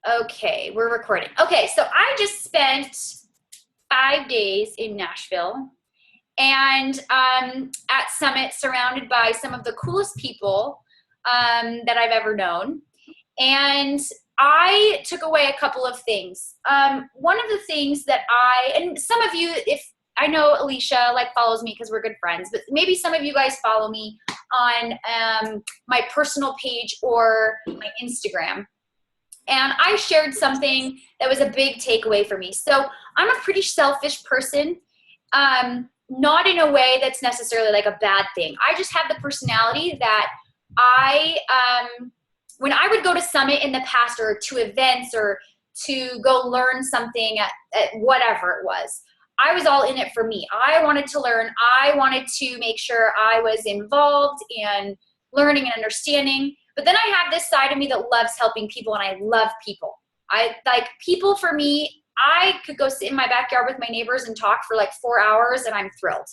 Okay, we're recording. Okay, so I just spent 5 days in Nashville and at Summit, surrounded by some of the coolest people that I've ever known. And I took away a couple of things. One of the things that and some of you, if I know Alicia follows me because we're good friends, but maybe some of you guys follow me on my personal page or my Instagram. And I shared something that was a big takeaway for me. So I'm a pretty selfish person, not in a way that's necessarily like a bad thing. I just have the personality that when I would go to Summit in the past or to events or to go learn something at whatever it was, I was all in it for me. I wanted to learn. I wanted to make sure I was involved and learning and understanding. But then I have this side of me that loves helping people, and I love people. I like people. For me, I could go sit in my backyard with my neighbors and talk for 4 hours, and I'm thrilled.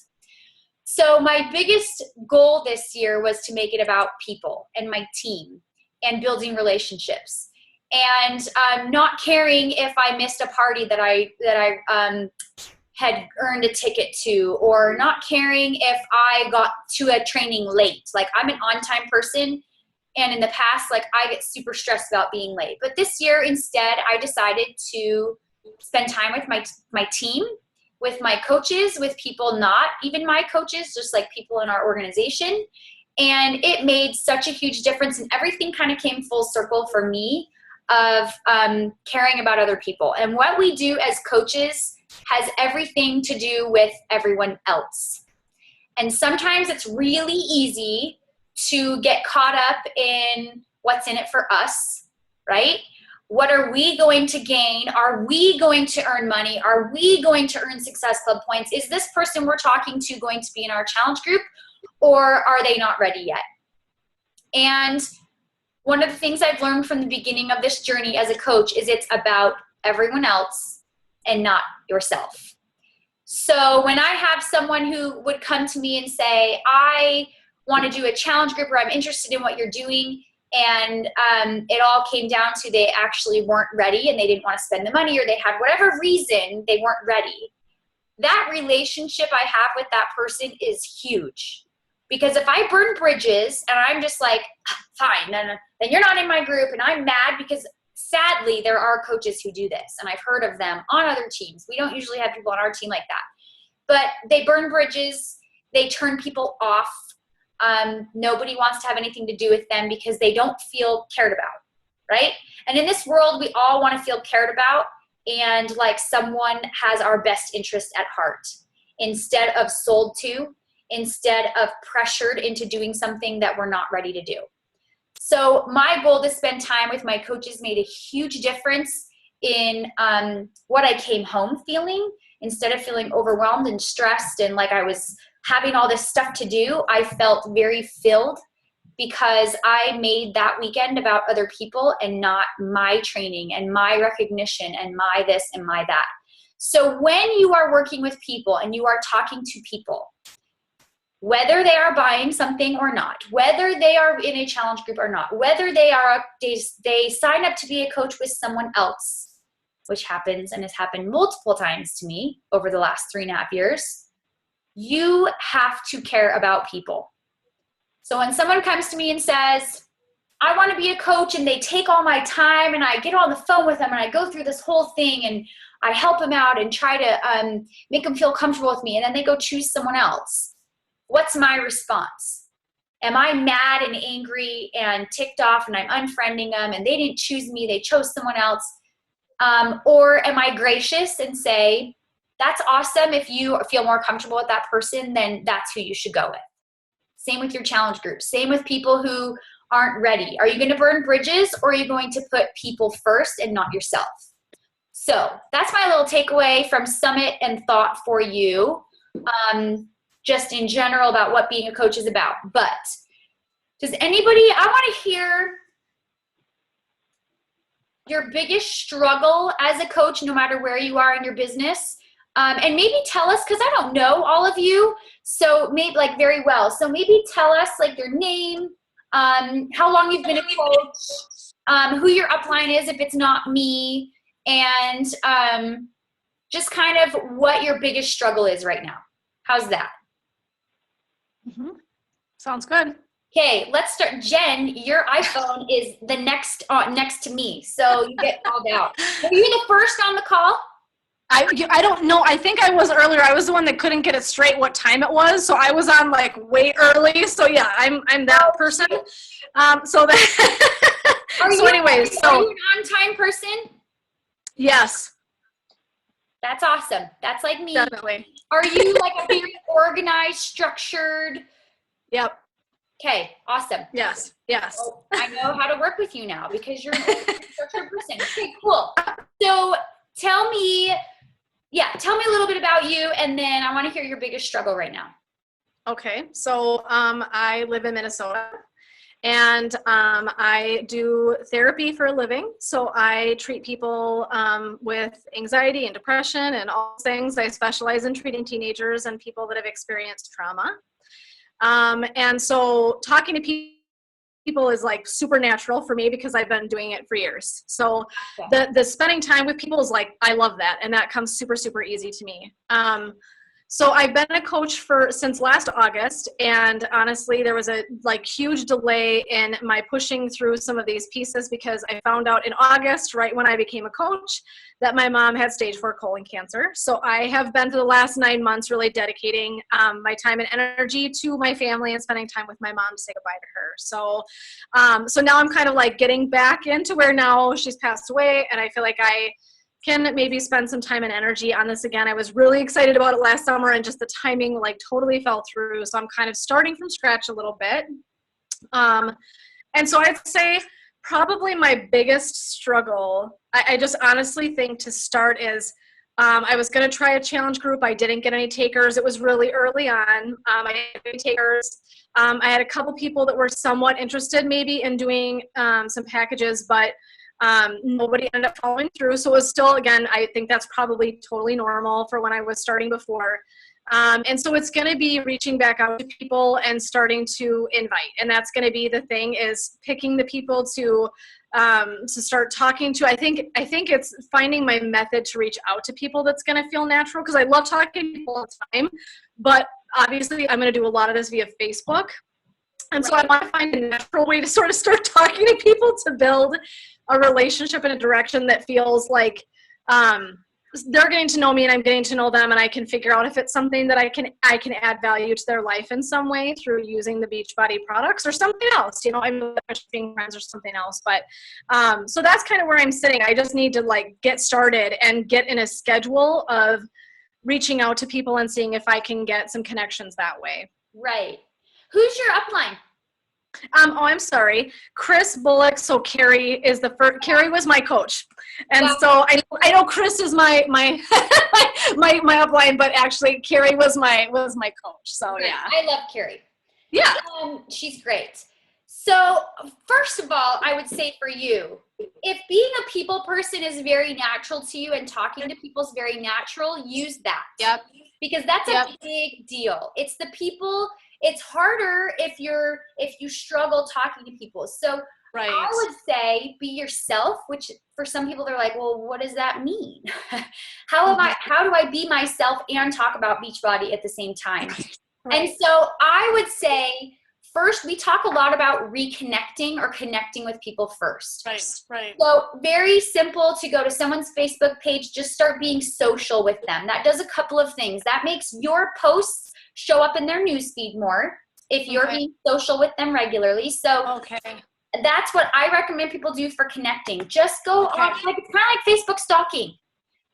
So my biggest goal this year was to make it about people and my team and building relationships, and not caring if I missed a party that I had earned a ticket to, or not caring if I got to a training late. I'm an on-time person. And in the past, I get super stressed about being late. But this year, instead, I decided to spend time with my team, with my coaches, with people not even my coaches, just people in our organization. And it made such a huge difference. And everything kind of came full circle for me of caring about other people. And what we do as coaches has everything to do with everyone else. And sometimes it's really easy to get caught up in what's in it for us, right? What are we going to gain? Are we going to earn money? Are we going to earn Success Club points? Is this person we're talking to going to be in our challenge group, or are they not ready yet? And one of the things I've learned from the beginning of this journey as a coach is it's about everyone else and not yourself. So when I have someone who would come to me and say, I want to do a challenge group, or I'm interested in what you're doing, and it all came down to they actually weren't ready and they didn't want to spend the money, or they had whatever reason they weren't ready. That relationship I have with that person is huge. Because if I burn bridges and I'm just fine, then you're not in my group, and I'm mad because sadly there are coaches who do this, and I've heard of them on other teams. We don't usually have people on our team like that. But they burn bridges, they turn people off. Nobody wants to have anything to do with them because they don't feel cared about, right? And in this world, we all want to feel cared about and someone has our best interest at heart, instead of sold to, instead of pressured into doing something that we're not ready to do. So my goal to spend time with my coaches made a huge difference in what I came home feeling. Instead of feeling overwhelmed and stressed and I was having all this stuff to do, I felt very filled because I made that weekend about other people and not my training and my recognition and my this and my that. So when you are working with people and you are talking to people, whether they are buying something or not, whether they are in a challenge group or not, whether they sign up to be a coach with someone else, which happens and has happened multiple times to me over the last 3.5 years, you have to care about people. So when someone comes to me and says, I want to be a coach, and they take all my time and I get on the phone with them and I go through this whole thing and I help them out and try to make them feel comfortable with me, and then they go choose someone else, what's my response? Am I mad and angry and ticked off and I'm unfriending them and they didn't choose me, they chose someone else? Or am I gracious and say, that's awesome. If you feel more comfortable with that person, then that's who you should go with. Same with your challenge group. Same with people who aren't ready. Are you going to burn bridges, or are you going to put people first and not yourself? So that's my little takeaway from Summit and thought for you, just in general about what being a coach is about. But does anybody, I want to hear your biggest struggle as a coach, no matter where you are in your business. And maybe tell us, because I don't know all of you, so maybe very well. So maybe tell us your name, how long you've been a coach, who your upline is if it's not me, and just kind of what your biggest struggle is right now. How's that? Mm-hmm. Sounds good. Okay, let's start. Jen, your iPhone is the next to me, so you get called out. Were you the first on the call? I don't know. I think I was earlier. I was the one that couldn't get it straight what time it was, so I was on like way early. So yeah, I'm that person. So that. Are so anyways, so are you an on-time person? Yes. That's awesome. That's like me. Definitely. Are you like a very organized, structured? Yep. Okay, awesome. Yes. Yes. Well, I know how to work with you now because you're an structured person. Okay, cool. So tell me a little bit about you, and then I want to hear your biggest struggle right now. Okay. So I live in Minnesota, and I do therapy for a living. So I treat people with anxiety and depression and all those things. I specialize in treating teenagers and people that have experienced trauma. And so talking to people is like supernatural for me because I've been doing it for years. So the spending time with people is like, I love that. And that comes super, super easy to me. So I've been a coach since last August, and honestly, there was a huge delay in my pushing through some of these pieces because I found out in August, right when I became a coach, that my mom had stage 4 colon cancer. So I have been for the last 9 months really dedicating my time and energy to my family and spending time with my mom to say goodbye to her. So, so now I'm kind of like getting back into where now she's passed away, and I feel like I can maybe spend some time and energy on this again. I was really excited about it last summer, and just the timing totally fell through. So I'm kind of starting from scratch a little bit. And so I'd say probably my biggest struggle, I just honestly think to start is, I was going to try a challenge group. I didn't get any takers. It was really early on. I didn't get any takers. I had a couple people that were somewhat interested maybe in doing some packages, but nobody ended up following through. So it was still, again, I think that's probably totally normal for when I was starting before. And so it's going to be reaching back out to people and starting to invite. And that's going to be the thing, is picking the people to start talking to. I think it's finding my method to reach out to people that's going to feel natural, because I love talking to people all the time, but obviously I'm going to do a lot of this via Facebook. And so I want to find a natural way to sort of start talking to people to build a relationship in a direction that feels like they're getting to know me and I'm getting to know them, and I can figure out if it's something that I can add value to their life in some way through using the Beachbody products or something else. I'm being friends or something else. But so that's kind of where I'm sitting. I just need to get started and get in a schedule of reaching out to people and seeing if I can get some connections that way. Right. Who's your upline? I'm sorry, Chris Bullock. So Carrie is the first. Carrie was my coach, and so I know Chris is my my upline, but actually Carrie was my coach. So right. Yeah, I love Carrie. Yeah, she's great. So first of all, I would say for you, if being a people person is very natural to you and talking to people is very natural, use that. Yep. Because that's a big deal. It's the people. It's harder if you struggle talking to people. So right. I would say be yourself, which for some people they're like, well, what does that mean? How do I be myself and talk about Beachbody at the same time? Right. And so I would say, first, we talk a lot about reconnecting or connecting with people first. Right. So very simple to go to someone's Facebook page, just start being social with them. That does a couple of things. That makes your posts show up in their newsfeed more if you're being social with them regularly. So that's what I recommend people do for connecting. Just go on, it's kind of like Facebook stalking.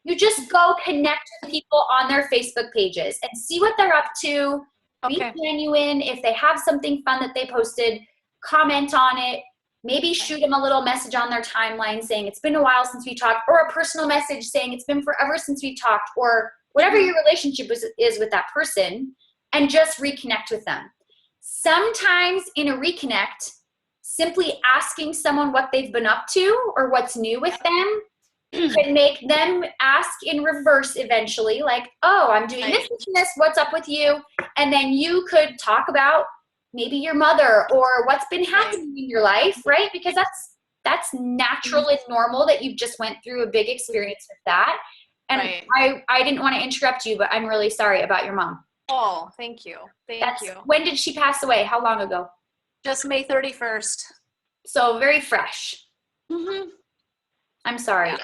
You just go connect with people on their Facebook pages and see what they're up to. Be genuine. If they have something fun that they posted, comment on it. Maybe shoot them a little message on their timeline saying it's been a while since we talked, or a personal message saying it's been forever since we talked, or whatever your relationship is with that person, and just reconnect with them. Sometimes in a reconnect, simply asking someone what they've been up to or what's new with them can make them ask in reverse eventually, like, oh, I'm doing this and this, what's up with you? And then you could talk about maybe your mother or what's been happening in your life, right? Because That's natural and normal that you just went through a big experience with that. And I didn't want to interrupt you, but I'm really sorry about your mom. Oh, thank you. Thank you. When did she pass away? How long ago? Just May 31st. So very fresh. Mm-hmm. I'm sorry. Yeah.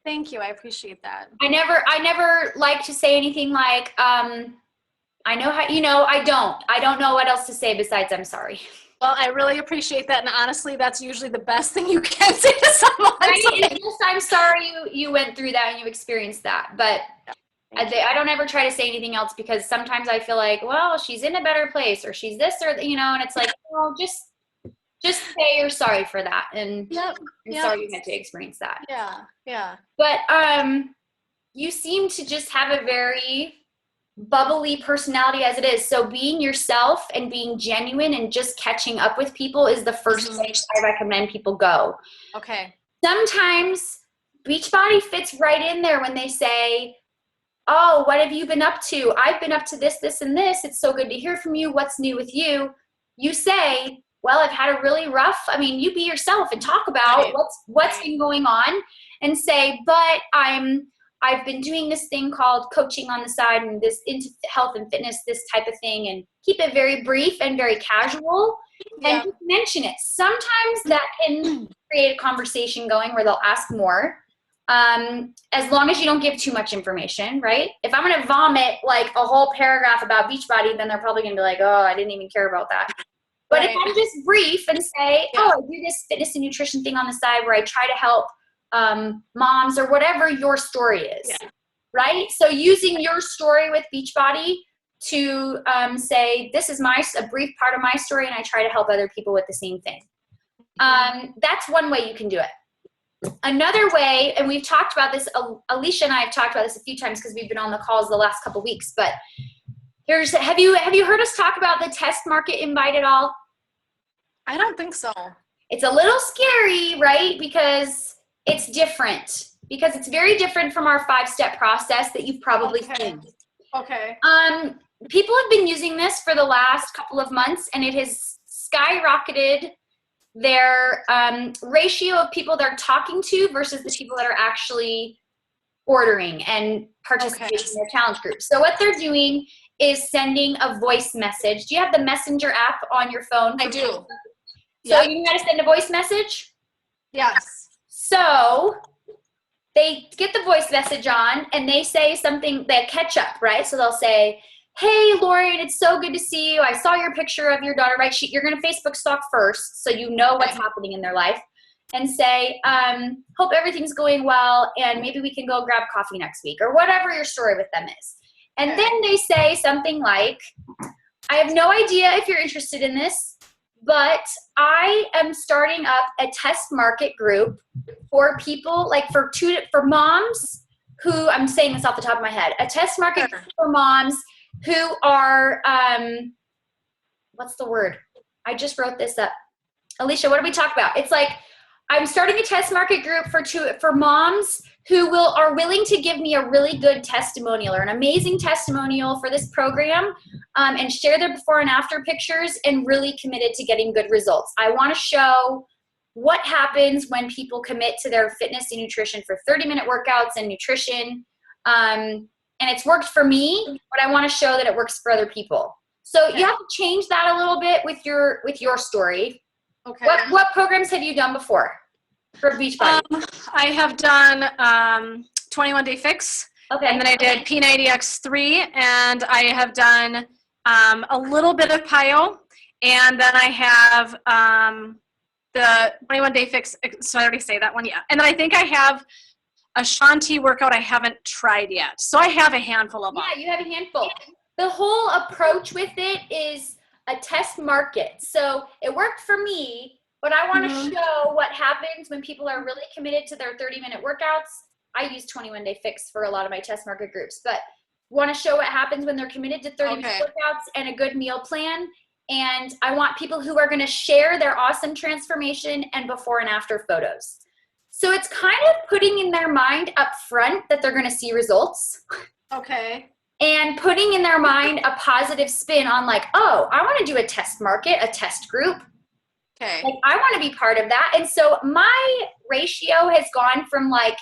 Thank you. I appreciate that. I never like to say anything like, I know how, I don't know what else to say besides I'm sorry. Well, I really appreciate that. And honestly, that's usually the best thing you can say to someone. I'm sorry you went through that and you experienced that. But I don't ever try to say anything else because sometimes I feel like, well, she's in a better place or she's this or, and it's like, well, just say you're sorry for that. And I'm sorry you had to experience that. Yeah. Yeah. But you seem to just have a very bubbly personality as it is. So being yourself and being genuine and just catching up with people is the first place I recommend people go. Okay. Sometimes Beachbody fits right in there when they say, oh, what have you been up to? I've been up to this, this, and this. It's so good to hear from you. What's new with you? You say, well, I've had a really rough, you be yourself and talk about what's been going on and say, but I've been doing this thing called coaching on the side and this into health and fitness, this type of thing, and keep it very brief and very casual and just mention it. Sometimes that can create a conversation going where they'll ask more. As long as you don't give too much information, right? If I'm going to vomit like a whole paragraph about Beachbody, then they're probably going to be like, oh, I didn't even care about that. But if I'm just brief and say, I do this fitness and nutrition thing on the side where I try to help moms or whatever your story is, right? So using your story with Beachbody to say, this is a brief part of my story and I try to help other people with the same thing. That's one way you can do it. Another way, and we've talked about this, Alicia and I have talked about this a few times because we've been on the calls the last couple weeks, but have you heard us talk about the test market invite at all? I don't think so. It's a little scary, right? Because it's different. Because it's very different from our 5-step process that you've probably seen. Okay. People have been using this for the last couple of months, and it has skyrocketed their ratio of people they're talking to versus the people that are actually ordering and participating in their challenge groups. So what they're doing is sending a voice message. Do you have the Messenger app on your phone? I do. So you know how to send a voice message? Yes. So they get the voice message on and they say something, they catch up, right? So they'll say, hey, Lauren, it's so good to see you. I saw your picture of your daughter, right? You're going to Facebook stalk first so you know what's happening in their life and say, hope everything's going well and maybe we can go grab coffee next week or whatever your story with them is. And then they say something like, I have no idea if you're interested in this, but I am starting up a test market group for people, like for moms who, I'm saying this off the top of my head, a test market group for moms who are, what's the word? I just wrote this up. Alicia, what did we talk about? It's like, I'm starting a test market group for moms who are willing to give me a really good testimonial or an amazing testimonial for this program and share their before and after pictures and really committed to getting good results. I want to show what happens when people commit to their fitness and nutrition for 30-minute workouts and nutrition. And it's worked for me, but I want to show that it works for other people. So you have to change that a little bit with your story. Okay. What programs have you done before for Beachbody? I have done 21 Day Fix. Okay. And then I did P90X3, and I have done a little bit of PiYo, and then I have the 21 Day Fix. So I already say that one, yeah. And then I think I have a Shanti workout I haven't tried yet. So I have a handful of them. Yeah, you have a handful. The whole approach with it is a test market. So it worked for me, but I want to show what happens when people are really committed to their 30-minute workouts. I use 21 Day Fix for a lot of my test market groups, but want to show what happens when they're committed to 30-minute workouts and a good meal plan. And I want people who are going to share their awesome transformation and before and after photos. So it's kind of putting in their mind up front that they're going to see results. Okay. And putting in their mind a positive spin on like, oh, I want to do a test market, a test group. Okay. Like, I want to be part of that. And so my ratio has gone from like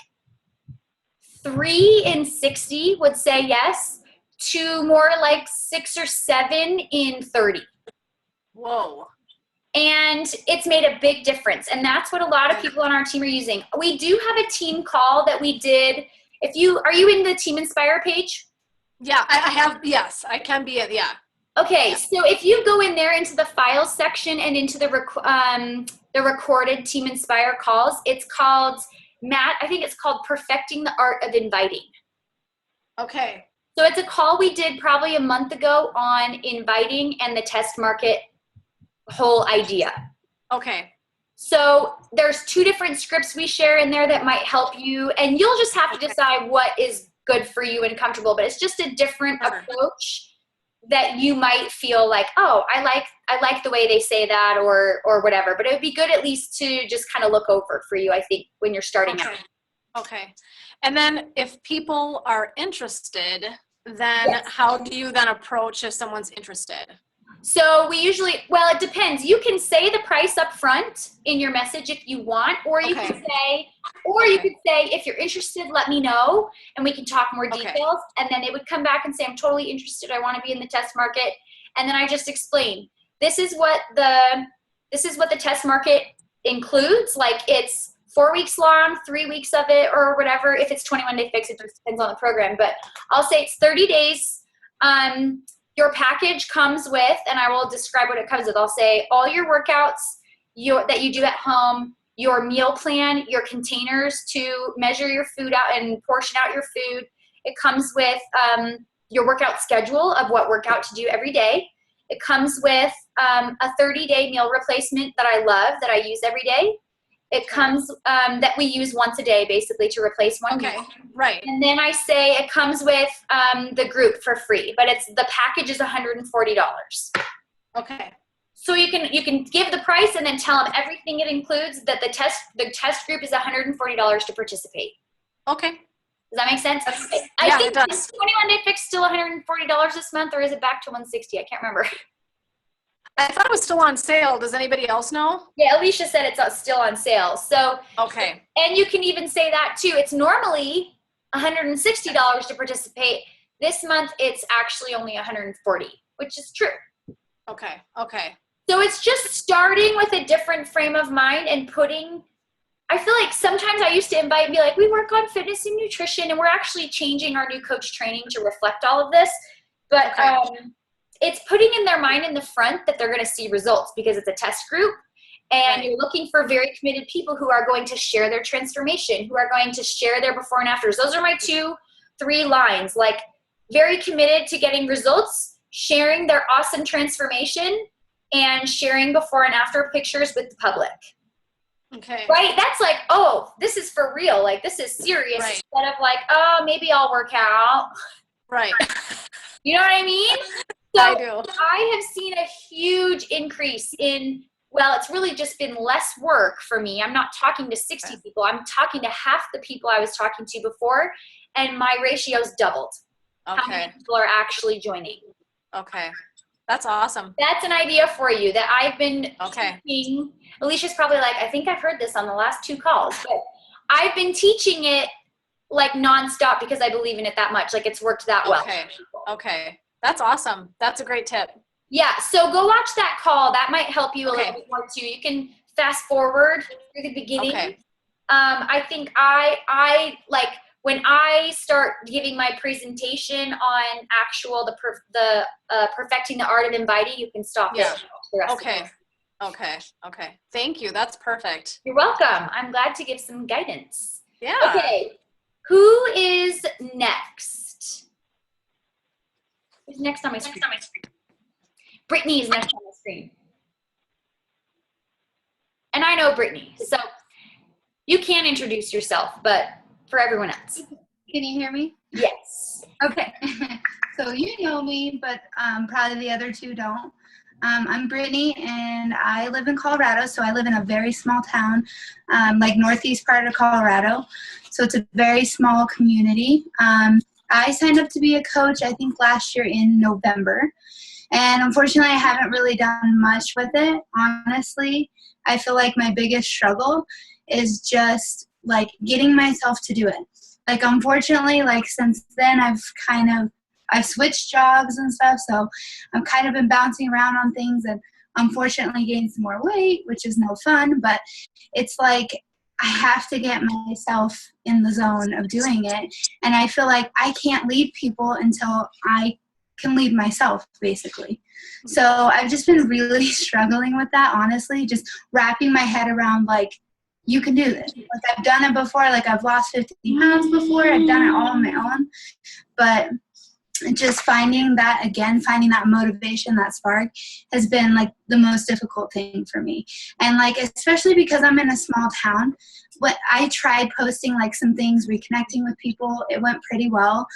3 in 60 would say yes to more like 6 or 7 in 30. Whoa. And it's made a big difference. And that's what a lot of people on our team are using. We do have a team call that we did. Are you in the Team Inspire page? Yeah, I have, yes, I can be it, yeah. Okay, so if you go in there into the files section and into the recorded Team Inspire calls, it's called, Matt, I think it's called Perfecting the Art of Inviting. Okay. So it's a call we did probably a month ago on inviting and the test market whole idea. Okay. So there's 2 different scripts we share in there that might help you, and you'll just have to decide what is good for you and comfortable, but it's just a different approach that you might feel like, oh, I like the way they say that or whatever. But it would be good at least to just kind of look over for you, I think, when you're starting out. Okay. And then if people are interested, then how do you then approach if someone's interested? So we usually, well, it depends. You can say the price up front in your message if you want, or you could say, if you're interested, let me know, and we can talk more details. And then they would come back and say, I'm totally interested. I want to be in the test market. And then I just explain, this is what the test market includes. Like, it's 4 weeks long, 3 weeks of it, or whatever. If it's 21-day fix, it just depends on the program. But I'll say it's 30 days. Your package comes with, and I will describe what it comes with. I'll say all your workouts that you do at home, your meal plan, your containers to measure your food out and portion out your food. It comes with your workout schedule of what workout to do every day. It comes with a 30-day meal replacement that I love, that I use every day. It comes that we use once a day, basically, to replace one meal. Right. And then I say it comes with the group for free, but the package is $140. Okay. So you can give the price and then tell them everything it includes. That the test group is $140 to participate. Okay. Does that make sense? Yeah, it does. Is 21-day fix still $140 this month, or is it back to $160? I can't remember. I thought it was still on sale. Does anybody else know? Yeah, Alicia said it's still on sale. So okay. And you can even say that too. It's normally $160 to participate. This month it's actually only $140, which is true. Okay. Okay. So it's just starting with a different frame of mind and I feel like sometimes I used to invite and be like, we work on fitness and nutrition, and we're actually changing our new coach training to reflect all of this. But it's putting in their mind in the front that they're going to see results because it's a test group, and you're looking for very committed people who are going to share their transformation, who are going to share their before and afters. Those are my 2-3 lines, like very committed to getting results, sharing their awesome transformation, and sharing before and after pictures with the public. Okay. Right? That's like, oh, this is for real. Like, this is serious. Right. Instead of like, oh, maybe I'll work out. Right. You know what I mean? So I do. I have seen a huge increase in, well, it's really just been less work for me. I'm not talking to 60 people. I'm talking to half the people I was talking to before, and my ratio's doubled. Okay. How many people are actually joining? Okay. That's awesome. That's an idea for you that I've been teaching. Alicia's probably like, I think I've heard this on the last 2 calls, but I've been teaching it like nonstop because I believe in it that much. Like, it's worked that well. Okay. That's awesome. That's a great tip. Yeah. So go watch that call. That might help you a little bit more too. You can fast forward through the beginning. Okay. I think I like when I start giving my presentation on actual perfecting the art of inviting, you can stop it. The rest of it. Okay. Thank you. That's perfect. You're welcome. I'm glad to give some guidance. Yeah. Okay. Who is next? Who's next on my screen? Brittany is next on the screen. And I know Brittany, so you can introduce yourself, but for everyone else. Can you hear me? Yes. Okay. So you know me, but probably the other 2 don't. I'm Brittany, and I live in Colorado, so I live in a very small town, like northeast part of Colorado. So it's a very small community. I signed up to be a coach, I think, last year in November. And unfortunately, I haven't really done much with it, honestly. I feel like my biggest struggle is just like getting myself to do it. Like, unfortunately, like since then I've switched jobs and stuff, so I've kind of been bouncing around on things and unfortunately gained some more weight, which is no fun, but it's like I have to get myself in the zone of doing it. And I feel like I can't lead people until I can lead myself, basically. So I've just been really struggling with that, honestly, just wrapping my head around like, you can do this. Like, I've done it before. Like, I've lost 50 pounds before. I've done it all on my own. But just finding that motivation, that spark, has been like the most difficult thing for me. And like, especially because I'm in a small town, what I tried posting like some things, reconnecting with people, it went pretty well.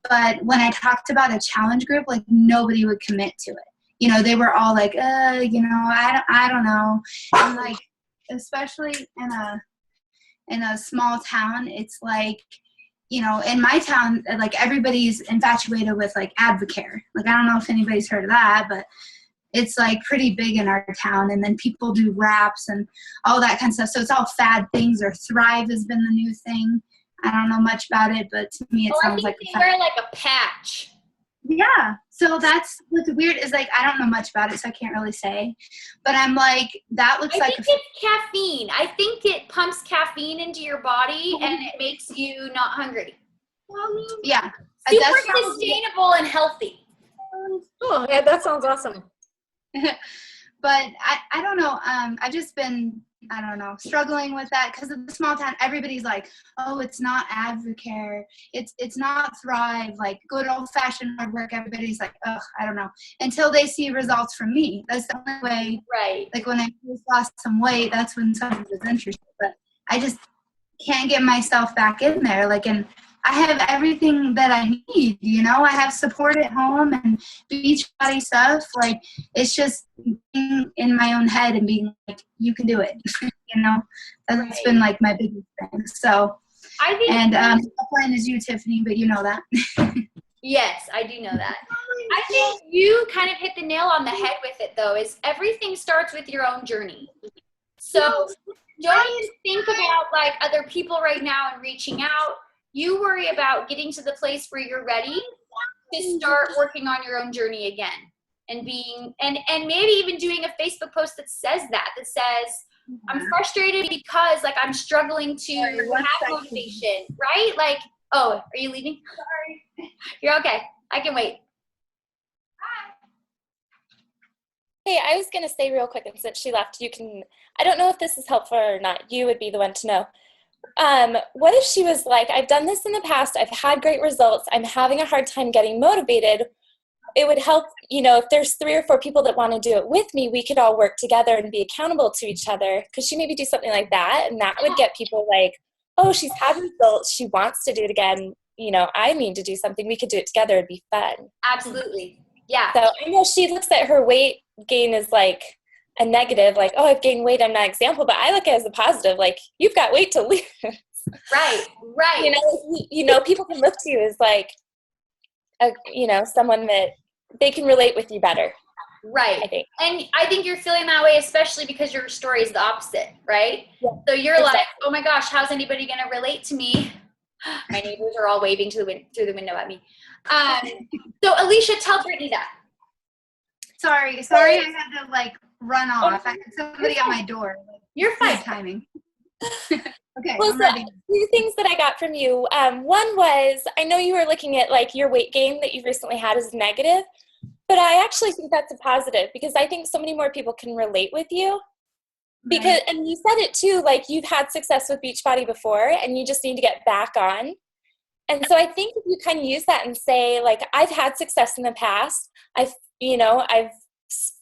But when I talked about a challenge group, like nobody would commit to it. You know, they were all like, I don't know. And like, especially in a small town, it's like, you know, in my town, like everybody's infatuated with like Advocare. Like, I don't know if anybody's heard of that, but it's like pretty big in our town. And then people do wraps and all that kind of stuff. So it's all fad things, or Thrive has been the new thing. I don't know much about it, but to me it sounds like they wear like a patch. Yeah. So that's what's weird is like, I don't know much about it, so I can't really say. But I'm like, that looks like it's caffeine. I think it pumps caffeine into your body and it makes you not hungry. Yeah. Super sustainable and healthy. Oh, yeah, that sounds awesome. But I don't know. I've just been, I don't know, struggling with that because of the small town. Everybody's like, oh, it's not Advocare. It's not Thrive. Like, good old-fashioned hard work. Everybody's like, ugh, I don't know. Until they see results from me. That's the only way. Right. Like, when I first lost some weight, that's when someone was interested. But I just can't get myself back in there. Like, and I have everything that I need, you know? I have support at home and Beachbody stuff. Like, it's just being in my own head and being like, you can do it, you know? That's been, like, my biggest thing. So, I think, and mine is you, Tiffany, but you know that. Yes, I do know that. I think you kind of hit the nail on the head with it, though, is everything starts with your own journey. So don't just think about, like, other people right now and reaching out. You worry about getting to the place where you're ready to start working on your own journey again, and being, and maybe even doing a Facebook post that says, I'm frustrated because, like, I'm struggling to have motivation, right? Like, oh, are you leaving? Sorry. You're okay. I can wait. Hey, I was going to say real quick, and since she left, I don't know if this is helpful or not. You would be the one to know. What if she was like, I've done this in the past, I've had great results, I'm having a hard time getting motivated. It would help, you know, if there's 3 or 4 people that want to do it with me, we could all work together and be accountable to each other. Could she maybe do something like that? And that would get people like, oh, she's had results, she wants to do it again. You know, I need to do something. We could do it together. It'd be fun. Absolutely. Yeah. So I know she looks at her weight gain as like a negative, like, oh, I've gained weight, I'm not example, but I look at it as a positive, like, you've got weight to lose. Right. You know, people can look to you as like, someone that they can relate with you better. Right. I think. And I think you're feeling that way, especially because your story is the opposite, right? Yeah. So you're exactly. Like, oh my gosh, how's anybody going to relate to me? My neighbors are all waving through the window at me. So Alicia, tell Brittany that. Sorry, I had to like run off. I had somebody at my door. You're fine. Timing. Okay. Well, so 2 things that I got from you. One was, I know you were looking at like your weight gain that you've recently had as negative, but I actually think that's a positive because I think so many more people can relate with you. Because, and you said it too, like you've had success with Beachbody before and you just need to get back on. And so I think if you kind of use that and say, like, I've had success in the past. I've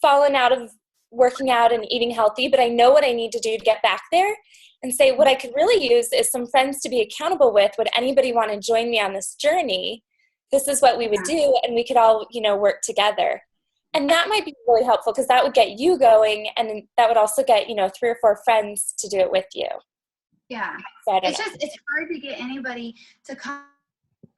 fallen out of working out and eating healthy, but I know what I need to do to get back there. And say, what I could really use is some friends to be accountable with. Would anybody want to join me on this journey? This is what we would do, and we could all, work together. And that might be really helpful because that would get you going, and that would also get, 3 or 4 friends to do it with you. Yeah. So it's hard to get anybody to come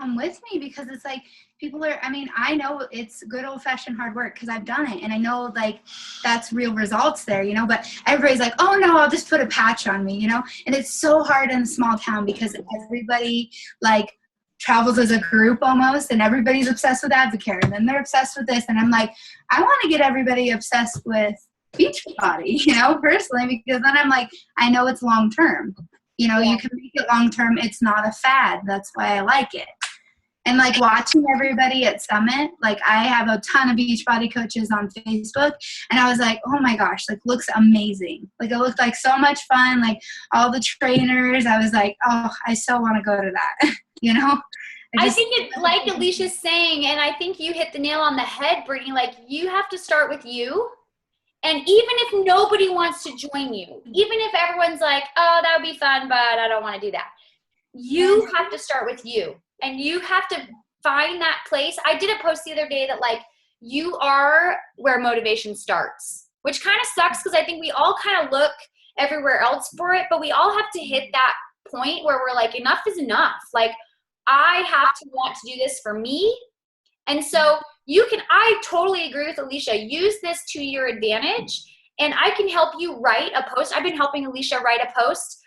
come with me, because it's like people are, I mean, I know it's good old fashioned hard work because I've done it, and I know like that's real results there, you know, but everybody's like, oh no, I'll just put a patch on me, you know, and it's so hard in a small town because everybody like travels as a group almost, and everybody's obsessed with Advocare, and then they're obsessed with this, and I'm like, I want to get everybody obsessed with Beachbody, you know, personally, because then I'm like, I know it's long term. You know, you can make it long term. It's not a fad. That's why I like it. And like watching everybody at Summit, like I have a ton of Beachbody coaches on Facebook, and I was like, oh my gosh, like looks amazing. Like it looked like so much fun. Like all the trainers, I was like, oh, I so want to go to that. You know? I think it's like Alicia's saying, and I think you hit the nail on the head, Brittany, like you have to start with you. And even if nobody wants to join you, even if everyone's like, oh, that would be fun, but I don't want to do that, you have to start with you. And you have to find that place. I did a post the other day that like, you are where motivation starts, which kind of sucks because I think we all kind of look everywhere else for it, but we all have to hit that point where we're like, enough is enough. Like, I have to want to do this for me. And so I totally agree with Alicia. Use this to your advantage, and I can help you write a post. I've been helping Alicia write a post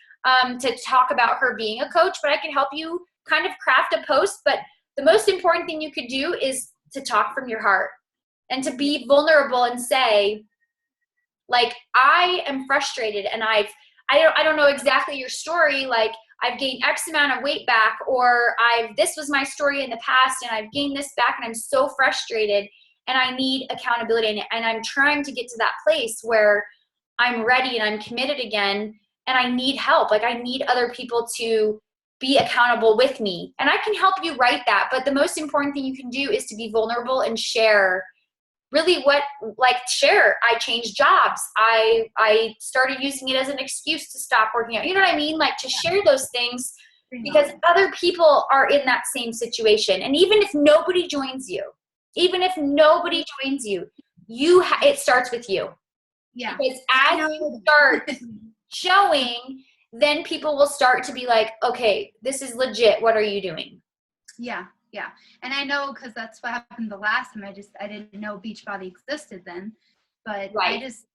to talk about her being a coach, but I can help you kind of craft a post. But the most important thing you could do is to talk from your heart and to be vulnerable and say, like, I am frustrated and I don't know exactly your story. Like, I've gained X amount of weight back, or this was my story in the past and I've gained this back and I'm so frustrated and I need accountability, and I'm trying to get to that place where I'm ready and I'm committed again and I need help. Like I need other people to be accountable with me, and I can help you write that. But the most important thing you can do is to be vulnerable and share really share. I changed jobs. I started using it as an excuse to stop working out. You know what I mean? Like to share those things because other people are in that same situation. And even if nobody joins you, it starts with you. Yeah. Because as you start showing, then people will start to be like, okay, this is legit. What are you doing? Yeah. Yeah. And I know because that's what happened the last time. I didn't know Beachbody existed then. But right. I just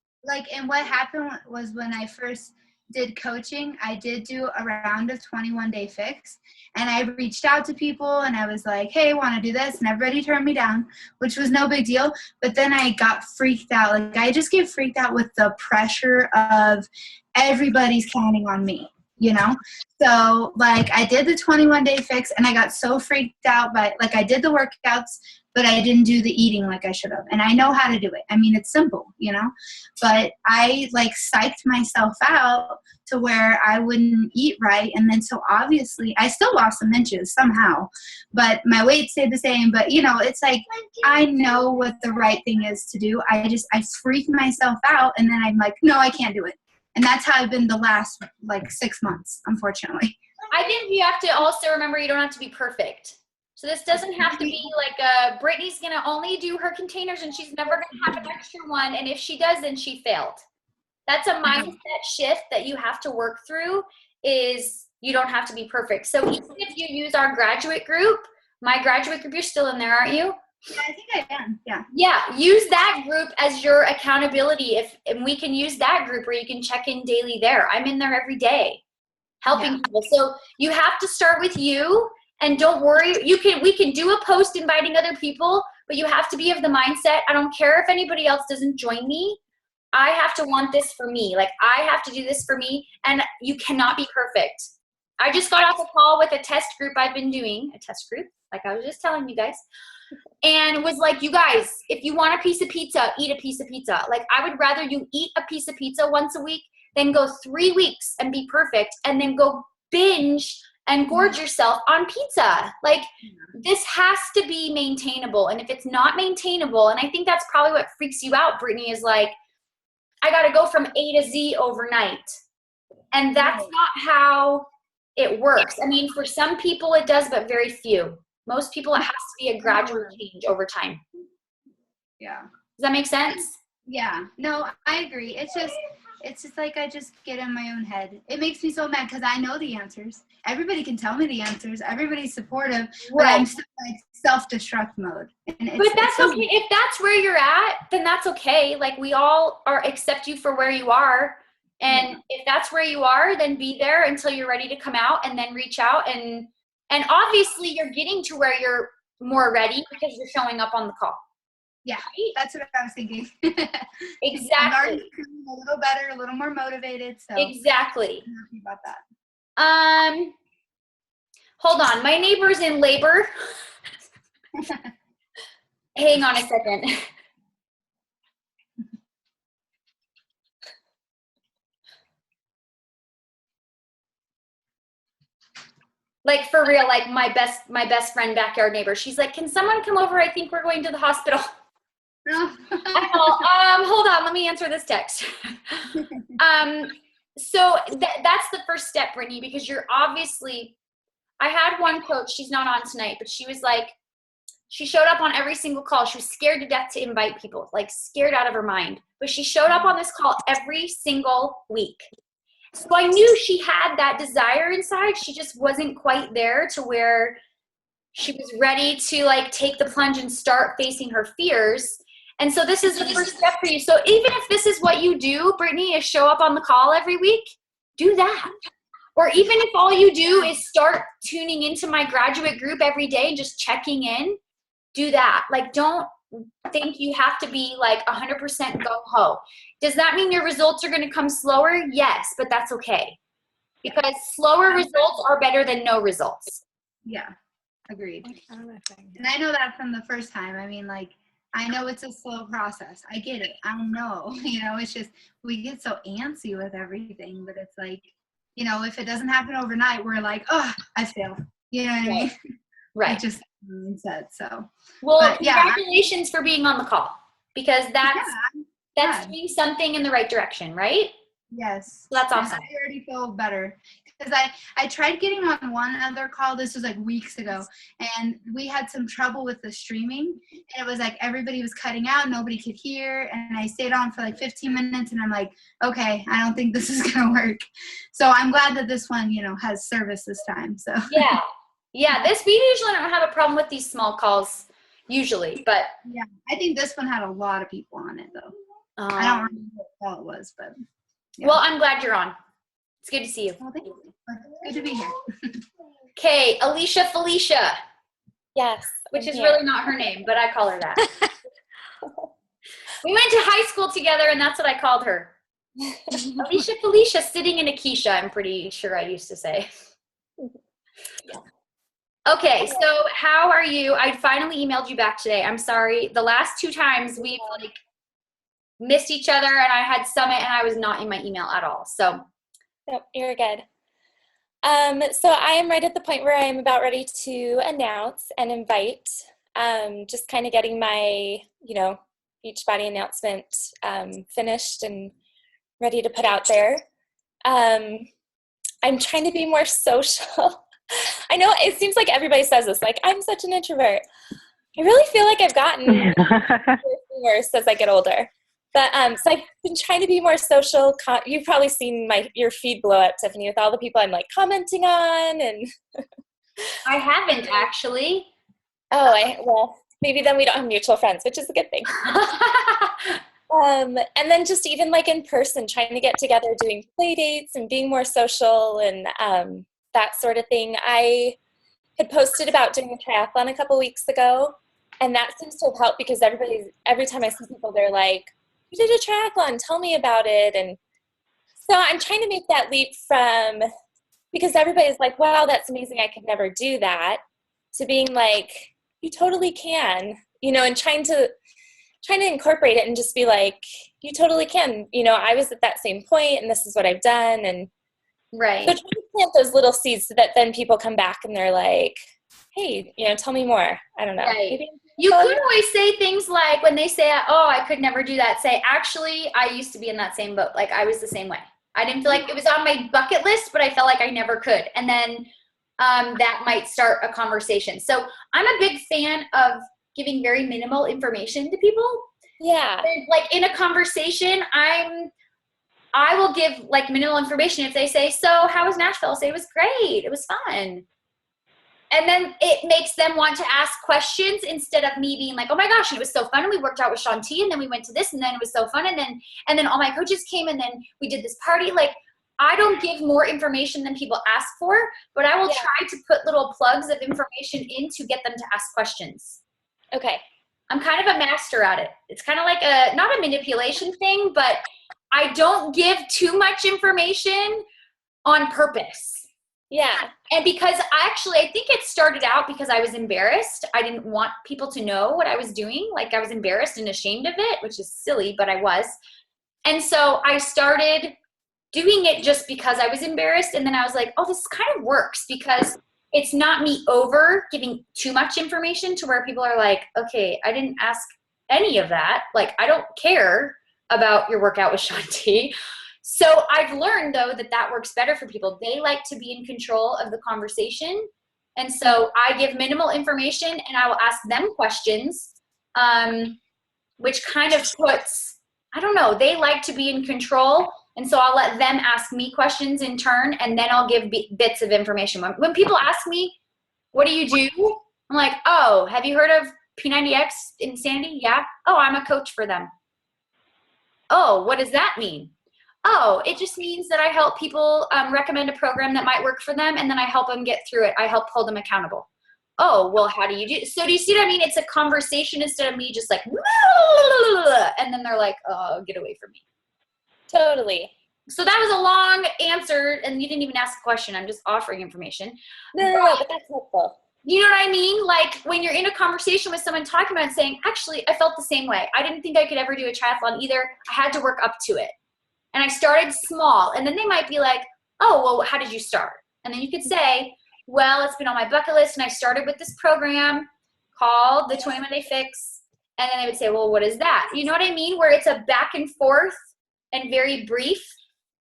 and what happened was when I first did coaching, I did do a round of 21-day fix. And I reached out to people and I was like, hey, want to do this? And everybody turned me down, which was no big deal. But then I got freaked out. Like I just get freaked out with the pressure of everybody's counting on me. You know, so like I did the 21-day fix and I got so freaked out by like I did the workouts, but I didn't do the eating like I should have. And I know how to do it. I mean, it's simple, you know, but I like psyched myself out to where I wouldn't eat right. And then so obviously I still lost some inches somehow, but my weight stayed the same. But, you know, it's like I know what the right thing is to do. I freaked myself out and then I'm like, no, I can't do it. And that's how I've been the last, 6 months, unfortunately. I think you have to also remember you don't have to be perfect. So this doesn't have to be like Brittany's going to only do her containers and she's never going to have an extra one. And if she does, then she failed. That's a mindset shift that you have to work through is you don't have to be perfect. So even if you use our graduate group, my graduate group, you're still in there, aren't you? Yeah, I think I am. Yeah. Yeah. Use that group as your accountability. And we can use that group where you can check in daily there. I'm in there every day helping people. So you have to start with you and don't worry. We can do a post inviting other people, but you have to be of the mindset. I don't care if anybody else doesn't join me. I have to want this for me. Like I have to do this for me, and you cannot be perfect. I just got off a call with a test group I've been doing, like I was just telling you guys. And was like, you guys, if you want a piece of pizza, eat a piece of pizza. Like, I would rather you eat a piece of pizza once a week than go 3 weeks and be perfect and then go binge and gorge yourself on pizza. Like, this has to be maintainable. And if it's not maintainable, and I think that's probably what freaks you out, Brittany, is like, I got to go from A to Z overnight. And that's not how it works. I mean, for some people it does, but very few. Most people, it has to be a gradual change over time. Yeah. Does that make sense? Yeah. No, I agree. It's just, It's just like I just get in my own head. It makes me so mad because I know the answers. Everybody can tell me the answers. Everybody's supportive, but I'm still like self-destruct mode. And But that's okay. If that's where you're at, then that's okay. Like we all accept you for where you are. And if that's where you are, then be there until you're ready to come out and then reach out. And obviously you're getting to where you're more ready because you're showing up on the call. Yeah, that's what I was thinking. Exactly. I'm already feeling a little better, a little more motivated. So exactly. I'm happy about that. Hold on. My neighbor's in labor. Hang on a second. Like for real, like my best friend, backyard neighbor. She's like, can someone come over? I think we're going to the hospital. No. Hold on, let me answer this text. So that's the first step, Brittany, because you're obviously, I had one coach, she's not on tonight, but she was like, she showed up on every single call. She was scared to death to invite people, like scared out of her mind. But she showed up on this call every single week. So I knew she had that desire inside. She just wasn't quite there to where she was ready to like take the plunge and start facing her fears. And so this is the first step for you. So even if this is what you do, Brittany, is show up on the call every week, do that. Or even if all you do is start tuning into my graduate group every day and just checking in, do that. Like, don't think you have to be like 100% gung-ho. Does that mean your results are going to come slower? Yes, but that's okay. Because slower results are better than no results. Yeah, agreed. And I know that from the first time. I mean, like, I know it's a slow process. I get it. I know, it's just, we get so antsy with everything, but it's like, if it doesn't happen overnight, we're like, oh, I failed. You know what I mean? Right. It just said so. Well, but, congratulations for being on the call, because that's doing something in the right direction, right? Yes. So that's awesome. I already feel better because I tried getting on one other call. This was like weeks ago, and we had some trouble with the streaming, and it was like everybody was cutting out, nobody could hear, and I stayed on for like 15 minutes, and I'm like, okay, I don't think this is gonna work. So I'm glad that this one, has service this time. So yeah. We usually don't have a problem with these small calls usually, but yeah, I think this one had a lot of people on it though. I don't remember what call it was, but. Yeah. Well, I'm glad you're on. It's good to see you. Well, thank you. Good to be here. Okay, Alicia Felicia. Yes. Which is really not her name, but I call her that. We went to high school together, and that's what I called her. Alicia Felicia, sitting in a Keisha, I'm pretty sure I used to say. Okay, so how are you? I finally emailed you back today. I'm sorry. The last 2 times we've missed each other, and I had Summit, and I was not in my email at all. So no, you're good. So I am right at the point where I am about ready to announce and invite, just kind of getting my, Beachbody announcement finished and ready to put out there. I'm trying to be more social. I know it seems like everybody says this, like, I'm such an introvert. I really feel like I've gotten worse as I get older. But so I've been trying to be more social. You've probably seen your feed blow up, Tiffany, with all the people I'm like commenting on, and I haven't actually. Oh, well, maybe then we don't have mutual friends, which is a good thing. And then just even like in person, trying to get together, doing play dates and being more social and that sort of thing. I had posted about doing a triathlon a couple weeks ago, and that seems to have helped because every time I see people, they're like, you did a triathlon, tell me about it. And so I'm trying to make that leap from, because everybody's like, wow, that's amazing, I could never do that, to being like, you totally can, and trying to incorporate it and just be like, you totally can. I was at that same point, and this is what I've done. And right. so trying to plant those little seeds so that then people come back and they're like, hey, tell me more. I don't know. Right. You could always say things like, when they say, oh, I could never do that, say, actually, I used to be in that same boat. Like, I was the same way. I didn't feel like it was on my bucket list, but I felt like I never could. And then that might start a conversation. So I'm a big fan of giving very minimal information to people. Yeah. And like in a conversation, I will give like minimal information. If they say, so how was Nashville? I'll say it was great. It was fun. And then it makes them want to ask questions instead of me being like, oh my gosh, it was so fun. And we worked out with Shanti and then we went to this and then it was so fun. And then all my coaches came and then we did this party. Like, I don't give more information than people ask for, but I will try to put little plugs of information in to get them to ask questions. Okay. I'm kind of a master at it. It's kind of like not a manipulation thing, but I don't give too much information on purpose. Yeah. And because I think it started out because I was embarrassed. I didn't want people to know what I was doing. Like I was embarrassed and ashamed of it, which is silly, but I was. And so I started doing it just because I was embarrassed. And then I was like, oh, this kind of works because it's not me over giving too much information to where people are like, okay, I didn't ask any of that. Like, I don't care about your workout with Shanti. So I've learned, though, that works better for people. They like to be in control of the conversation. And so I give minimal information and I will ask them questions, which kind of puts, I don't know, they like to be in control. And so I'll let them ask me questions in turn, and then I'll give bits of information. When people ask me, what do you do? I'm like, oh, have you heard of P90X Insanity? Yeah. Oh, I'm a coach for them. Oh, what does that mean? Oh, it just means that I help people recommend a program that might work for them, and then I help them get through it. I help hold them accountable. Oh, well, how do you do? So do you see what I mean? It's a conversation instead of me just like, and then they're like, oh, get away from me. Totally. So that was a long answer, and you didn't even ask a question. I'm just offering information. No, but that's helpful. You know what I mean? Like when you're in a conversation with someone talking about it, saying, actually, I felt the same way. I didn't think I could ever do a triathlon either. I had to work up to it. And I started small. And then they might be like, oh, well, how did you start? And then you could say, well, it's been on my bucket list, and I started with this program called the 21-Day Fix. And then they would say, well, what is that? You know what I mean? Where it's a back and forth and very brief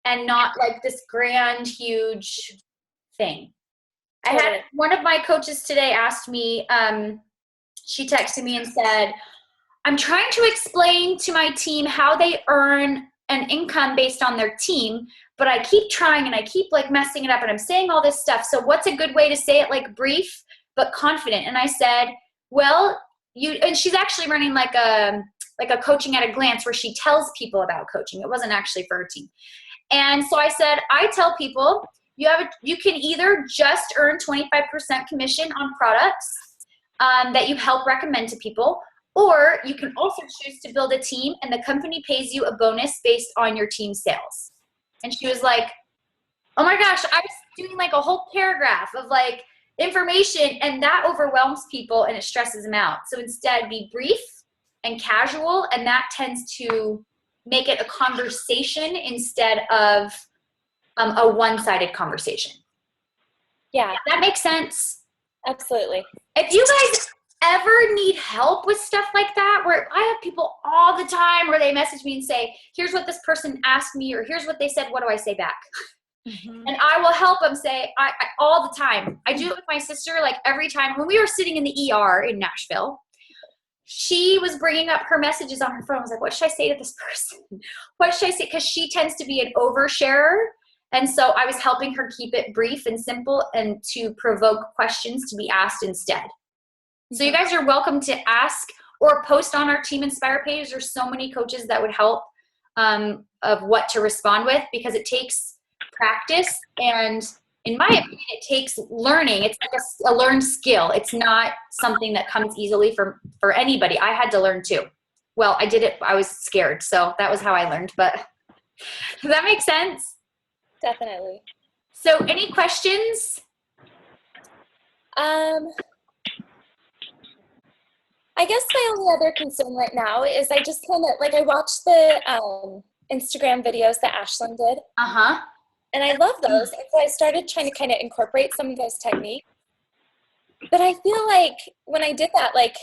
and not like this grand, huge thing. I had one of my coaches today asked me, she texted me and said, I'm trying to explain to my team how they earn an income based on their team, but I keep trying and I keep like messing it up and I'm saying all this stuff. So what's a good way to say it like brief but confident? And I said, well, and she's actually running like a coaching at a glance where she tells people about coaching. It wasn't actually for her team. And so I said, I tell people you can either just earn 25% commission on products that you help recommend to people, or you can also choose to build a team and the company pays you a bonus based on your team sales. And she was like, oh my gosh, I was doing like a whole paragraph of like information, and that overwhelms people and it stresses them out. So instead, be brief and casual, and that tends to make it a conversation instead of a one-sided conversation. Yeah. That makes sense. Absolutely. If you guys ever need help with stuff like that, where I have people all the time where they message me and say, here's what this person asked me, or here's what they said, what do I say back? Mm-hmm. And I will help them say, I all the time. I do it with my sister, like every time. When we were sitting in the ER in Nashville, she was bringing up her messages on her phone. I was like, what should I say to this person? What should I say? Because she tends to be an oversharer. And so I was helping her keep it brief and simple and to provoke questions to be asked instead. So you guys are welcome to ask or post on our Team Inspire page. There's so many coaches that would help of what to respond with, because it takes practice. And in my opinion, it takes learning. It's like a learned skill. It's not something that comes easily for anybody. I had to learn too. Well, I did it. I was scared. So that was how I learned. But does that make sense? Definitely. So any questions? I guess my only other concern right now is I just kind of, like, I watched the Instagram videos that Ashlyn did. Uh-huh. And I love those. And so I started trying to kind of incorporate some of those techniques. But I feel like when I did that, like,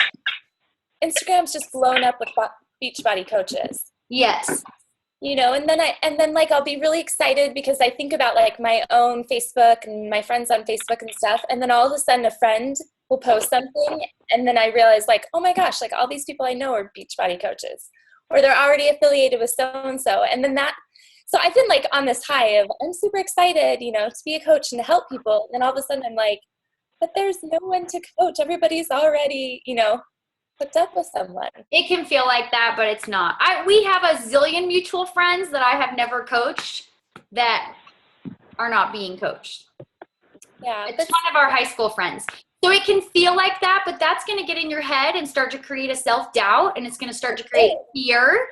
Instagram's just blown up with Beachbody coaches. Yes. You know, and then like I'll be really excited because I think about like my own Facebook and my friends on Facebook and stuff, and then all of a sudden a friend will post something, and then I realize like, oh my gosh, like all these people I know are Beachbody coaches, or they're already affiliated with so and so, and then that So I've been like on this high of, I'm super excited, you know, to be a coach and to help people. And all of a sudden I'm like, but there's no one to coach. Everybody's already, you know, hooked up with someone. It can feel like that, but it's not. We have a zillion mutual friends that I have never coached that are not being coached. Yeah. It's one of our high school friends. So it can feel like that, but that's going to get in your head and start to create a self-doubt, and it's going to start to create fear,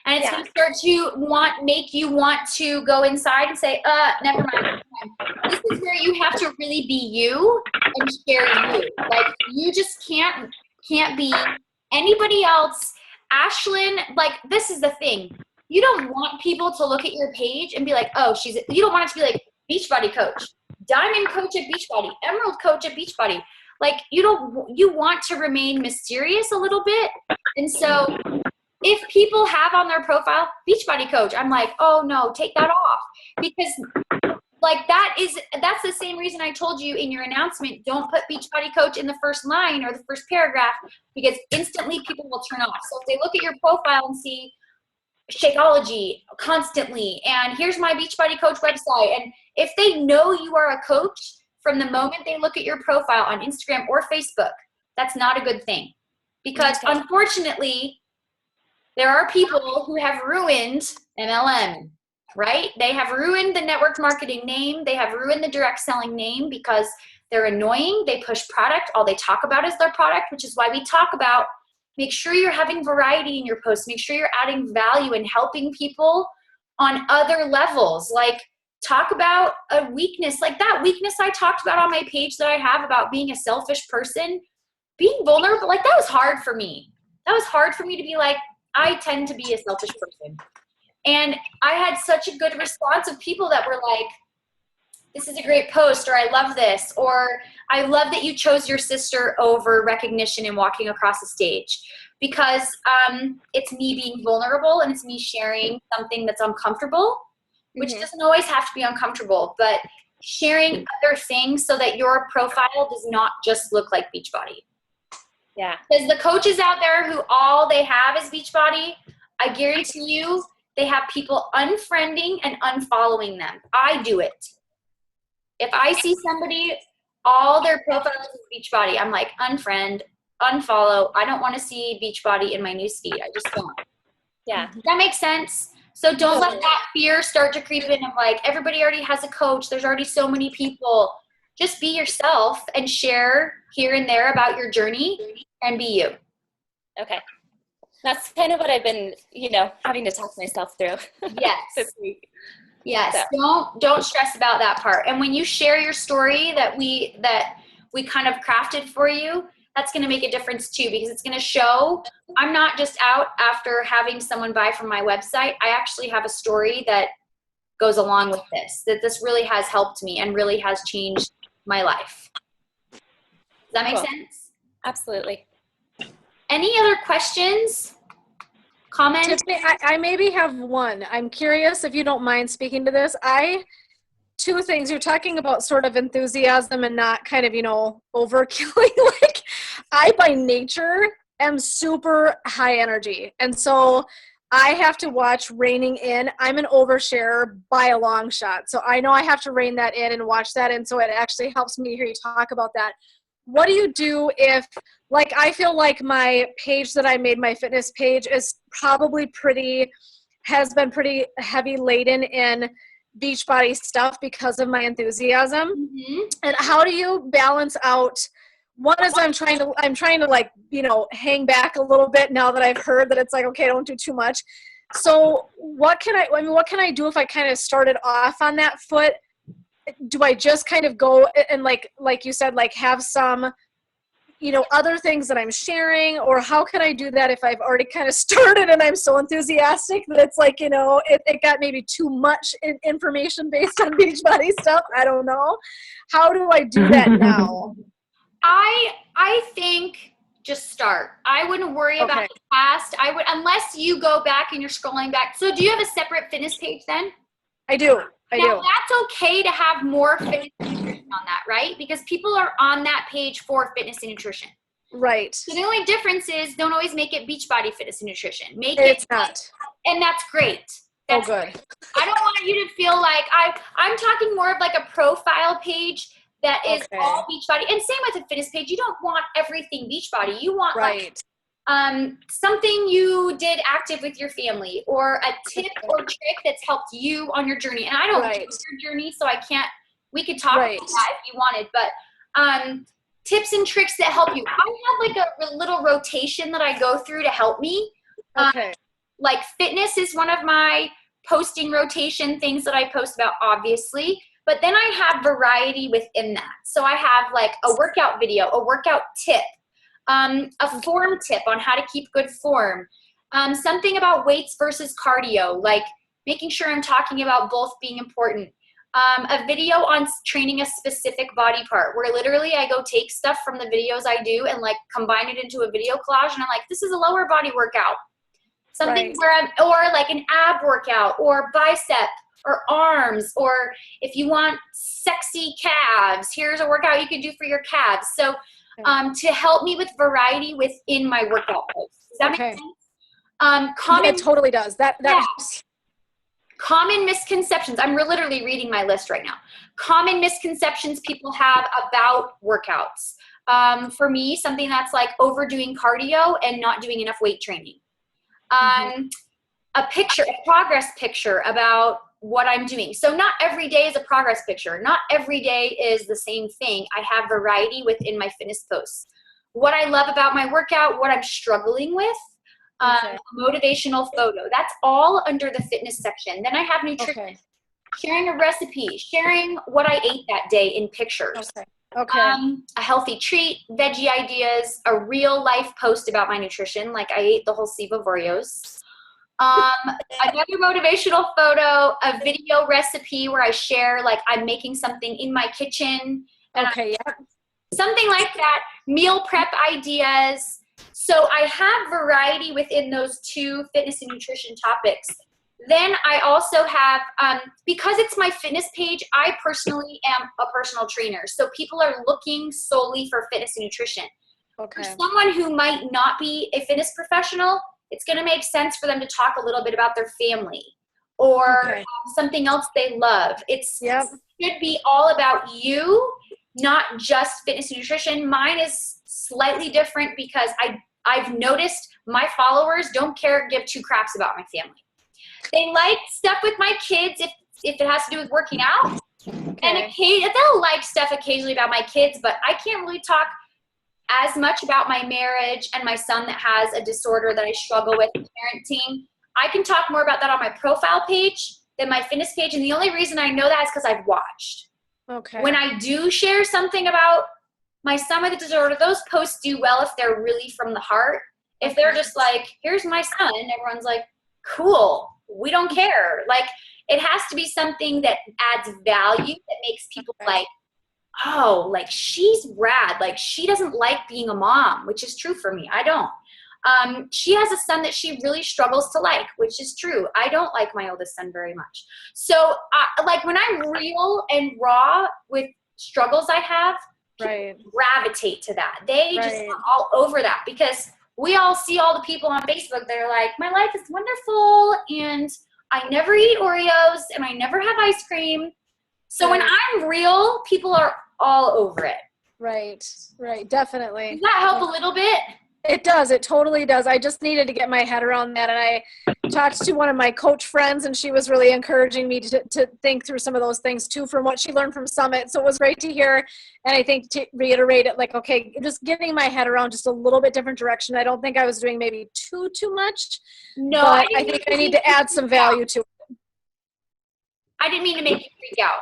and it's going to start to make you want to go inside and say, never mind. This is where you have to really be you and share you. Like, you just can't be anybody else. Ashlyn, like, this is the thing. You don't want people to look at your page and be like, oh, you don't want it to be like Beachbody coach, Diamond coach at Beachbody, Emerald coach at Beachbody. Like, you want to remain mysterious a little bit. And so if people have on their profile Beachbody coach, I'm like, oh no, take that off. Because like, that's the same reason I told you in your announcement, don't put Beachbody coach in the first line or the first paragraph, because instantly people will turn off. So if they look at your profile and see Shakeology constantly, and here's my Beachbody coach website, and if they know you are a coach from the moment they look at your profile on Instagram or Facebook, that's not a good thing. Because unfortunately, there are people who have ruined MLM, right? They have ruined the network marketing name. They have ruined the direct selling name because they're annoying. They push product. All they talk about is their product, which is why we talk about make sure you're having variety in your posts. Make sure you're adding value and helping people on other levels. Like, talk about a weakness, like that weakness I talked about on my page that I have about being a selfish person, being vulnerable. Like, that was hard for me. That was hard for me to be like, I tend to be a selfish person. And I had such a good response of people that were like, this is a great post, or I love this, or I love that you chose your sister over recognition and walking across the stage, because it's me being vulnerable and it's me sharing something that's uncomfortable, which doesn't always have to be uncomfortable, but sharing other things so that your profile does not just look like Beachbody. Yeah. Because the coaches out there who all they have is Beachbody, I guarantee you they have people unfriending and unfollowing them. I do it. If I see somebody, all their profiles is Beachbody, I'm like, unfriend, unfollow. I don't want to see Beachbody in my newsfeed. I just don't. Yeah. Does that make sense? So don't let that fear start to creep in of like, everybody already has a coach. There's already so many people. Just be yourself and share here and there about your journey and be you. Okay. That's kind of what I've been, having to talk myself through. Yes. This week. Yes. So. Don't stress about that part. And when you share your story that we kind of crafted for you, that's going to make a difference too, because it's going to show I'm not just out after having someone buy from my website. I actually have a story that goes along with this, that this really has helped me and really has changed my life. Does that make sense? Absolutely. Any other questions? Comments? Tiffany, I maybe have one. I'm curious if you don't mind speaking to this. Two things. You're talking about sort of enthusiasm and not kind of, overkilling. Like, I by nature am super high energy. And so I have to watch reining in. I'm an oversharer by a long shot. So I know I have to rein that in and watch that. And so it actually helps me hear you talk about that. What do you do if, like, I feel like my page that I made, my fitness page, is probably has been pretty heavy laden in Beachbody stuff because of my enthusiasm. Mm-hmm. And how do you balance out? One is I'm trying to like, hang back a little bit now that I've heard that it's like, okay, don't do too much. So what can I do if I kind of started off on that foot? Do I just kind of go and like you said, like have some, other things that I'm sharing, or how can I do that if I've already kind of started and I'm so enthusiastic that it's like, it got maybe too much information based on Beachbody stuff. I don't know. How do I do that now? I think just start. I wouldn't worry about the past. Unless you go back and you're scrolling back. So do you have a separate fitness page then? I do. Now, that's okay to have more fitness and nutrition on that, right? Because people are on that page for fitness and nutrition. Right. So the only difference is don't always make it Beachbody fitness and nutrition. It's not. And that's great. That's good. I don't want you to feel like I'm talking more of like a profile page that is Okay. all Beachbody. And same with a fitness page. You don't want everything Beachbody. You want like Right. something you did active with your family, or a tip or trick that's helped you on your journey. And I don't know Right. your journey, so I can't. We could talk Right. about that if you wanted, but tips and tricks that help you. I have like a little rotation that I go through to help me. Okay. Like fitness is one of my posting rotation things that I post about, obviously. But then I have variety within that. So I have like a workout video, a workout tip, a form tip on how to keep good form, something about weights versus cardio, like making sure I'm talking about both being important. A video on training a specific body part where literally I go take stuff from the videos I do and like combine it into a video collage, and I'm like, this is a lower body workout. Something Right. where or like an ab workout or bicep or arms, or if you want sexy calves, here's a workout you can do for your calves. So to help me with variety within my workout posts. Does that make sense? It totally does. That helps. Common misconceptions. I'm literally reading my list right now. Common misconceptions people have about workouts. For me, something that's like overdoing cardio and not doing enough weight training. A picture, a progress picture about what I'm doing. So not every day is a progress picture. Not every day is the same thing. I have variety within my fitness posts. What I love about my workout, what I'm struggling with, motivational photo. That's all under the fitness section. Then I have nutrition, sharing a recipe, sharing what I ate that day in pictures. A healthy treat, veggie ideas, a real life post about my nutrition, like I ate the whole sieve of Oreos. Another motivational photo, a video recipe where I share like I'm making something in my kitchen. And something like that, meal prep ideas. So I have variety within those two fitness and nutrition topics. Then I also have, because it's my fitness page, I personally am a personal trainer. So people are looking solely for fitness and nutrition. For someone who might not be a fitness professional, it's going to make sense for them to talk a little bit about their family or something else they love. It should be all about you, not just fitness and nutrition. Mine is slightly different because I've noticed my followers don't give two craps about my family. They like stuff with my kids if it has to do with working out. And they'll like stuff occasionally about my kids, but I can't really talk as much about my marriage and my son that has a disorder that I struggle with parenting. I can talk more about that on my profile page than my fitness page. And the only reason I know that is because I've watched. When I do share something about my son with a disorder, those posts do well if they're really from the heart. If they're just like, here's my son, everyone's like, cool, we don't care. Like, it has to be something that adds value, that makes people like, oh, like she's rad. Like she doesn't like being a mom, which is true for me. I don't. She has a son that she really struggles to like, which is true. I don't like my oldest son very much. So like when I'm real and raw with struggles I have, people gravitate to that. They just are all over that because we all see all the people on Facebook that are like, my life is wonderful and I never eat Oreos and I never have ice cream. So when I'm real, people are all over it. Right, definitely. Does that help a little bit? It does. It totally does. I just needed to get my head around that. And I talked to one of my coach friends, and she was really encouraging me to think through some of those things too from what she learned from Summit. So it was great to hear. And I think to reiterate it, like, okay, just getting my head around just a little bit different direction. I don't think I was doing maybe too much. No, but I think I need to add some value to it. I didn't mean to make you freak out.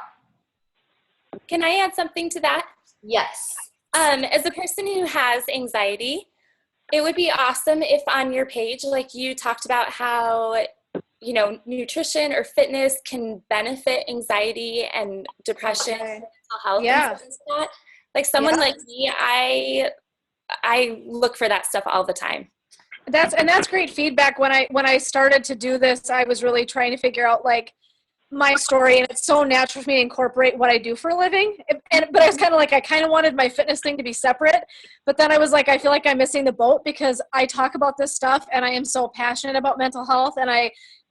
Can I add something to that? Yes. As a person who has anxiety, it would be awesome if on your page, like you talked about how, you know, nutrition or fitness can benefit anxiety and depression, mental health, and stuff like that. Like someone like me, I look for that stuff all the time. That's great feedback. When I started to do this, I was really trying to figure out like my story, and it's so natural for me to incorporate what I do for a living. But I was kind of like, I kind of wanted my fitness thing to be separate, but then I was like, I feel like I'm missing the boat because I talk about this stuff and I am so passionate about mental health, and I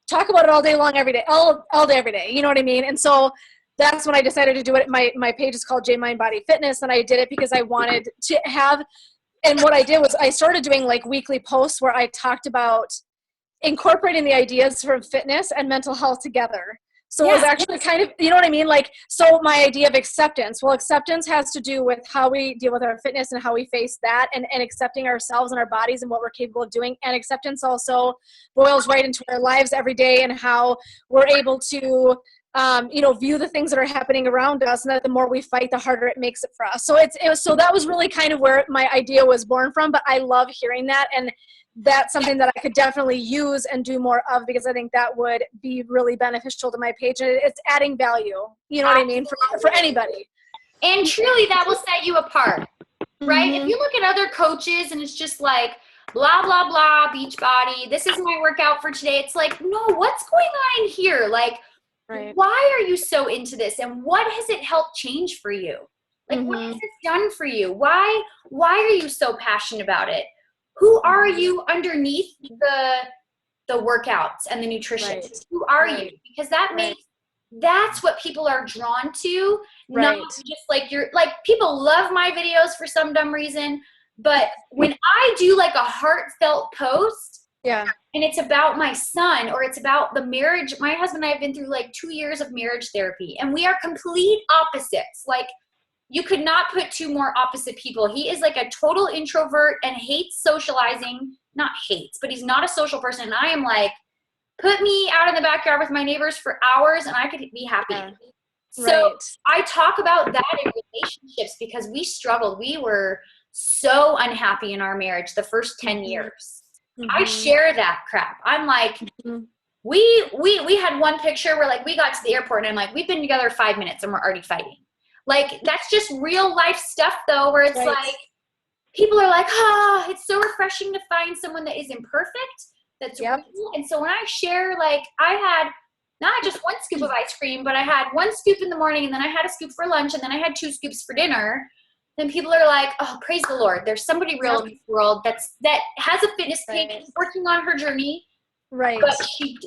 talk about it all day long, every day, all day, every day. You know what I mean? And so that's when I decided to do it. My page is called J Mind Body Fitness, and I did it because I wanted to have, and what I did was I started doing like weekly posts where I talked about incorporating the ideas from fitness and mental health together. So it was actually kind of, you know what I mean? Like, so my idea of acceptance, well, acceptance has to do with how we deal with our fitness and how we face that, and accepting ourselves and our bodies and what we're capable of doing. And acceptance also boils right into our lives every day and how we're able to, view the things that are happening around us, and that the more we fight, the harder it makes it for us. So so that was really kind of where my idea was born from, but I love hearing that. And that's something that I could definitely use and do more of, because I think that would be really beneficial to my page. And it's adding value, you know what I mean, for anybody. And truly that will set you apart, right? Mm-hmm. If you look at other coaches and it's just like, blah, blah, blah, beach body, this is my workout for today. It's like, no, what's going on in here? Like, Right. why are you so into this? And what has it helped change for you? Like, what has it done for you? Why are you so passionate about it? Who are you underneath the workouts and the nutrition? Right. Who are you? Because that's what people are drawn to. Right. Not just like people love my videos for some dumb reason, but when I do like a heartfelt post, and it's about my son, or it's about the marriage. My husband and I have been through like 2 years of marriage therapy, and we are complete opposites. Like, you could not put two more opposite people. He is like a total introvert and hates socializing. Not hates, but he's not a social person. And I am like, put me out in the backyard with my neighbors for hours and I could be happy. Yeah. So I talk about that in relationships because we struggled. We were so unhappy in our marriage the first 10 years. I share that crap. I'm like, we had one picture where like we got to the airport and I'm like, we've been together 5 minutes and we're already fighting. Like, that's just real life stuff though, where it's like, people are like, it's so refreshing to find someone that isn't perfect. That's real. And so when I share, like, I had not just one scoop of ice cream, but I had one scoop in the morning, and then I had a scoop for lunch, and then I had 2 scoops for dinner. Then people are like, oh, praise the Lord. There's somebody real in this world that has a fitness page, working on her journey. Right. But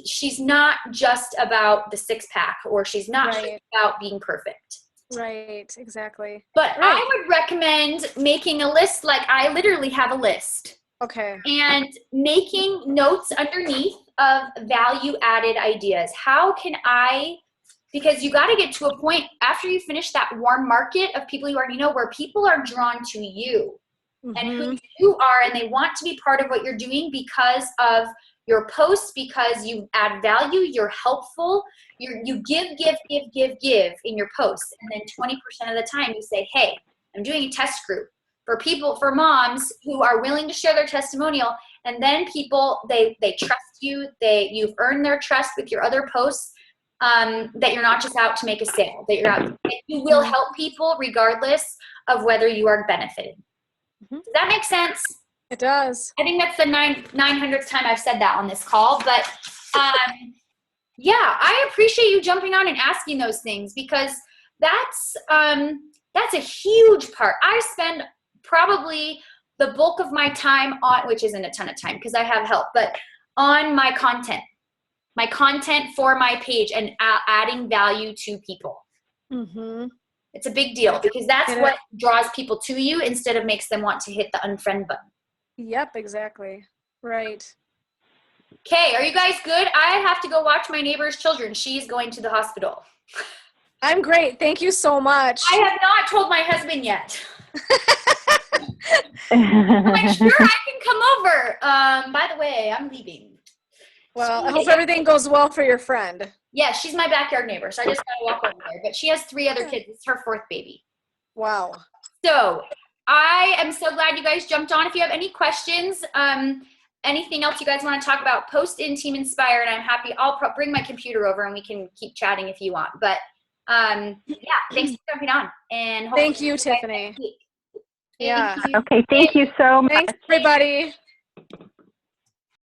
she's not just about the 6-pack, or she's not just about being perfect. Right, exactly. But I would recommend making a list. Like, I literally have a list. Okay. And making notes underneath of value added ideas. How can because you got to get to a point after you finish that warm market of people you already know, where people are drawn to you and who you are, and they want to be part of what you're doing because of your posts, because you add value, you're helpful, you give in your posts. And then 20% of the time you say, hey, I'm doing a test group for moms who are willing to share their testimonial. And then people, they trust you, you've earned their trust with your other posts, that you're not just out to make a sale, that you will help people regardless of whether you are benefiting. Does that make sense? It does. I think that's the 900th time I've said that on this call. But I appreciate you jumping on and asking those things, because that's a huge part. I spend probably the bulk of my time on, which isn't a ton of time because I have help, but on my content for my page and adding value to people. It's a big deal because that's what draws people to you instead of makes them want to hit the unfriend button. Yep, exactly. Right. Okay, are you guys good? I have to go watch my neighbor's children. She's going to the hospital. I'm great. Thank you so much. I have not told my husband yet. I'm like, sure, I can come over. By the way, I'm leaving. Well, I hope everything goes well for your friend. Yeah, she's my backyard neighbor, so I just gotta walk over there. But she has 3 other kids. It's her 4th baby. Wow. So I am so glad you guys jumped on. If you have any questions, anything else you guys want to talk about, post in Team Inspire, and I'm happy. I'll bring my computer over and we can keep chatting if you want. But thanks for jumping on. And thank you, Tiffany. Yeah. Okay, thank you so much. Thanks, everybody.